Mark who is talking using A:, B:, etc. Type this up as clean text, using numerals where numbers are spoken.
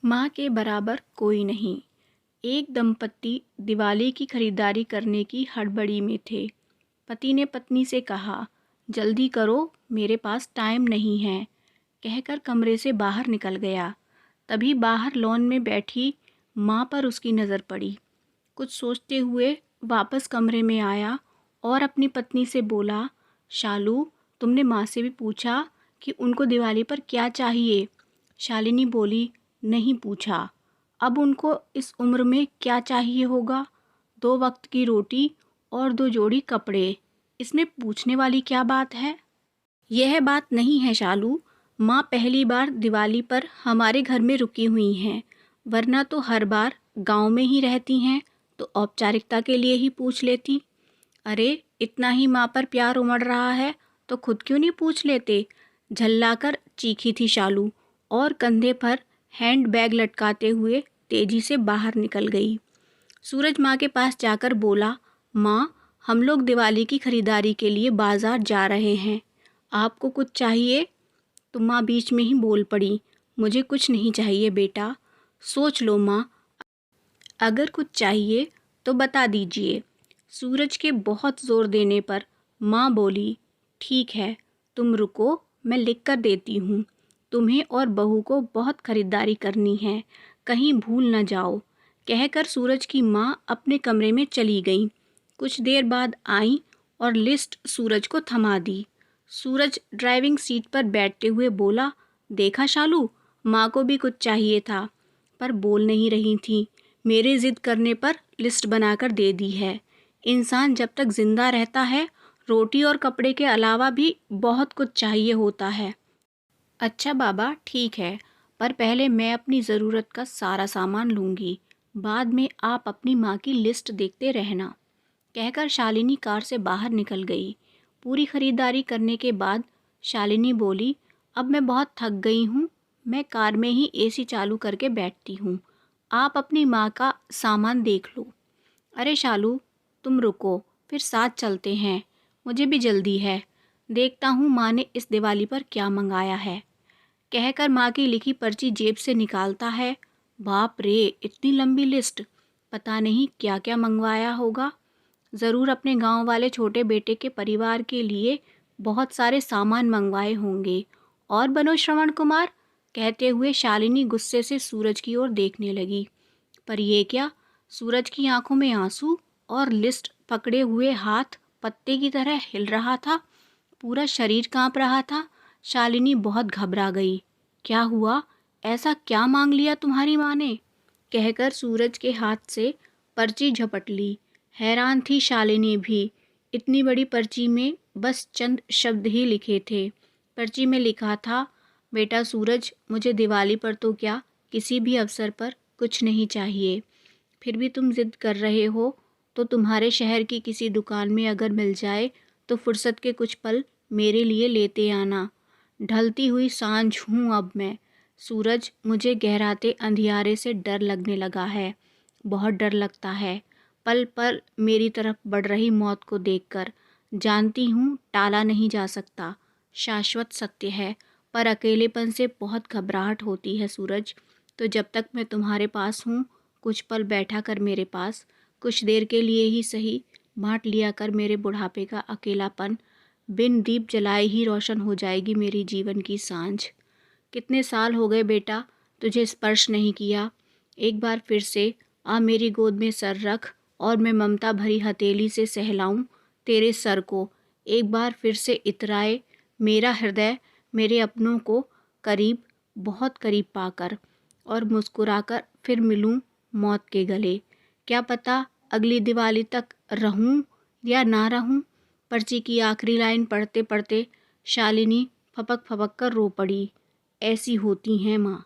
A: माँ के बराबर कोई नहीं। एक दंपति दिवाली की खरीदारी करने की हड़बड़ी में थे। पति ने पत्नी से कहा, जल्दी करो, मेरे पास टाइम नहीं है, कहकर कमरे से बाहर निकल गया। तभी बाहर लॉन में बैठी माँ पर उसकी नज़र पड़ी। कुछ सोचते हुए वापस कमरे में आया और अपनी पत्नी से बोला, शालू, तुमने माँ से भी पूछा कि उनको दिवाली पर क्या चाहिए? शालिनी बोली, नहीं पूछा। अब उनको इस उम्र में क्या चाहिए होगा? 2 वक्त की रोटी और 2 जोड़ी कपड़े। इसमें पूछने वाली क्या बात है? यह बात नहीं है शालू। माँ पहली बार दिवाली पर हमारे घर में रुकी हुई हैं, वरना तो हर बार गांव में ही रहती हैं, तो औपचारिकता के लिए ही पूछ लेती। अरे, इतना ही माँ पर प्यार उमड़ रहा है तो खुद क्यों नहीं पूछ लेते? झल्लाकर चीखी थी शालू और कंधे पर हैंड बैग लटकाते हुए तेजी से बाहर निकल गई। सूरज माँ के पास जाकर बोला, माँ, हम लोग दिवाली की खरीदारी के लिए बाजार जा रहे हैं, आपको कुछ चाहिए? तो माँ बीच में ही बोल पड़ी, मुझे कुछ नहीं चाहिए बेटा। सोच लो माँ, अगर कुछ चाहिए तो बता दीजिए। सूरज के बहुत ज़ोर देने पर माँ बोली, ठीक है, तुम रुको, मैं लिख कर देती हूँ। तुम्हें और बहू को बहुत खरीदारी करनी है, कहीं भूल न जाओ, कहकर सूरज की माँ अपने कमरे में चली गई। कुछ देर बाद आई और लिस्ट सूरज को थमा दी। सूरज ड्राइविंग सीट पर बैठते हुए बोला, देखा शालू, माँ को भी कुछ चाहिए था, पर बोल नहीं रही थी। मेरे ज़िद करने पर लिस्ट बनाकर दे दी है। इंसान जब तक ज़िंदा रहता है, रोटी और कपड़े के अलावा भी बहुत कुछ चाहिए होता है। अच्छा बाबा, ठीक है, पर पहले मैं अपनी ज़रूरत का सारा सामान लूँगी, बाद में आप अपनी माँ की लिस्ट देखते रहना, कहकर शालिनी कार से बाहर निकल गई। पूरी खरीदारी करने के बाद शालिनी बोली, अब मैं बहुत थक गई हूँ, मैं कार में ही एसी चालू करके बैठती हूँ, आप अपनी माँ का सामान देख लो। अरे शालू, तुम रुको, फिर साथ चलते हैं, मुझे भी जल्दी है, देखता हूँ माँ ने इस दिवाली पर क्या मंगाया है, कहकर माँ की लिखी पर्ची जेब से निकालता है। बाप रे, इतनी लंबी लिस्ट, पता नहीं क्या क्या मंगवाया होगा। ज़रूर अपने गांव वाले छोटे बेटे के परिवार के लिए बहुत सारे सामान मंगवाए होंगे। और बनो श्रवण कुमार, कहते हुए शालिनी गुस्से से सूरज की ओर देखने लगी। पर ये क्या, सूरज की आंखों में आंसू और लिस्ट पकड़े हुए हाथ पत्ते की तरह हिल रहा था, पूरा शरीर कांप रहा था। शालिनी बहुत घबरा गई। क्या हुआ? ऐसा क्या मांग लिया तुम्हारी माँ ने? कहकर सूरज के हाथ से पर्ची झपट ली। हैरान थी शालिनी भी। इतनी बड़ी पर्ची में बस चंद शब्द ही लिखे थे। पर्ची में लिखा था, बेटा सूरज, मुझे दिवाली पर तो क्या, किसी भी अवसर पर कुछ नहीं चाहिए, फिर भी तुम जिद कर रहे हो, तो तुम्हारे शहर की किसी दुकान में अगर मिल जाए तो फुर्सत के कुछ पल मेरे लिए लेते आना। ढलती हुई सांझ हूँ अब मैं। सूरज, मुझे गहराते अंधियारे से डर लगने लगा है, बहुत डर लगता है, पल पल मेरी तरफ बढ़ रही मौत को देखकर। जानती हूँ टाला नहीं जा सकता, शाश्वत सत्य है, पर अकेलेपन से बहुत घबराहट होती है सूरज। तो जब तक मैं तुम्हारे पास हूँ, कुछ पल बैठा कर मेरे पास, कुछ देर के लिए ही सही, बांट लिया कर मेरे बुढ़ापे का अकेलापन। बिन दीप जलाए ही रोशन हो जाएगी मेरी जीवन की सांझ। कितने साल हो गए बेटा तुझे स्पर्श नहीं किया, एक बार फिर से आ मेरी गोद में सर रख और मैं ममता भरी हथेली से सहलाऊं तेरे सर को। एक बार फिर से इतराए मेरा हृदय मेरे अपनों को करीब, बहुत करीब पाकर, और मुस्कुराकर फिर मिलूं मौत के गले। क्या पता अगली दिवाली तक रहूं या ना रहूं। पर्ची की आखिरी लाइन पढ़ते पढ़ते शालिनी फपक फपक कर रो पड़ी। ऐसी होती हैं माँ।